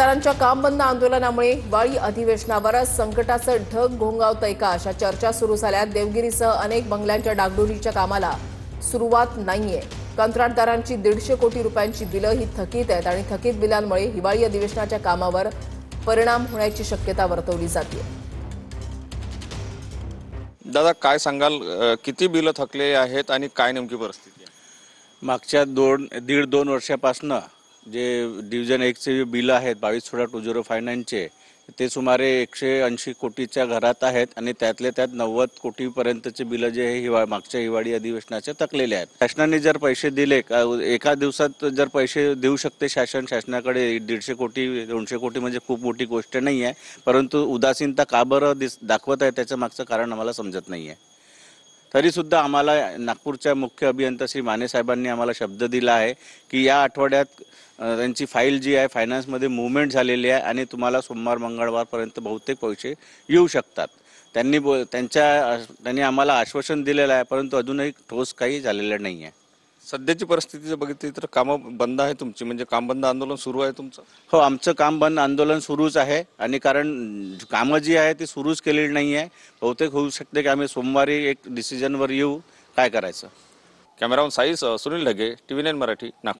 कंत्राटदारांच्या काम बंद आंदोलनामुळे हिवाळी अधिवेशनावर संकटाचं ढग घोंगावतंय का अशा चर्चा सुरू झाल्यात। देवगिरीसह अनेक बंगल्यांच्या डागडुजीच्या कामाला सुरुवात नाहीये। कंत्राटदारांची 150 कोटी रुपयांची बिलं ही थकीत आहेत आणि थकीत बिलांमुळे हिवाळी अधिवेशनाच्या कामावर परिणाम होण्याची शक्यता वर्तवली जाते। दादा काय सांगाल, किती बिलं थकले आहेत आणि काय नेमकी परिस्थिती आहे? मागच्या दीड दोन वर्षापासून जे डिव्हिजन 1 चे बिल आहेत 22/2059 ते सुमारे 180 कोटीच्या घरात आहेत आणि त्यातले त्यात 90 कोटीपर्यंतचे बिल जे मागच्या हिवाळी अधिवेशनाचे थकलेले आहेत। शासनाने जर पैसे दिले, एका दिवसात जर पैसे देऊ शकते शासनाकडे 150 कोटी 200 कोटी म्हणजे खूप मोठी गोष्ट नाही आहे, परंतु उदासीनता का बरं दाखवत आहे त्याचं मागचं कारण आम्हाला समजत नाही आहे। तरी सुद्धा आम्हाला नागपूरच्या मुख्य अभियंता श्री माने साहेबांनी आम्हाला शब्द दिला आहे की या आठवड्यात त्यांची फाईल जी आहे फायनान्समध्ये मूव्हमेंट झालेली आहे आणि तुम्हाला सोमवार मंगळवारपर्यंत बहुतेक पैसे येऊ शकतात। त्यांनी आम्हाला आश्वासन दिलेलं आहे, परंतु अजूनही ठोस काही झालेलं नाही आहे। सध्याची परिस्थिती जर बघितली तर कामं बंद आहे तुमची, म्हणजे काम बंद आंदोलन सुरू आहे तुमचं? हो, आमचं काम बंद आंदोलन सुरूच आहे आणि कारण कामं जी आहे ती सुरूच केलेली नाही आहे। बहुतेक होऊ शकते की आम्ही सोमवारी एक डिसिजनवर येऊ काय करायचं। Cameraman size Sunil Dhage, TV9 Marathi, Nagpur.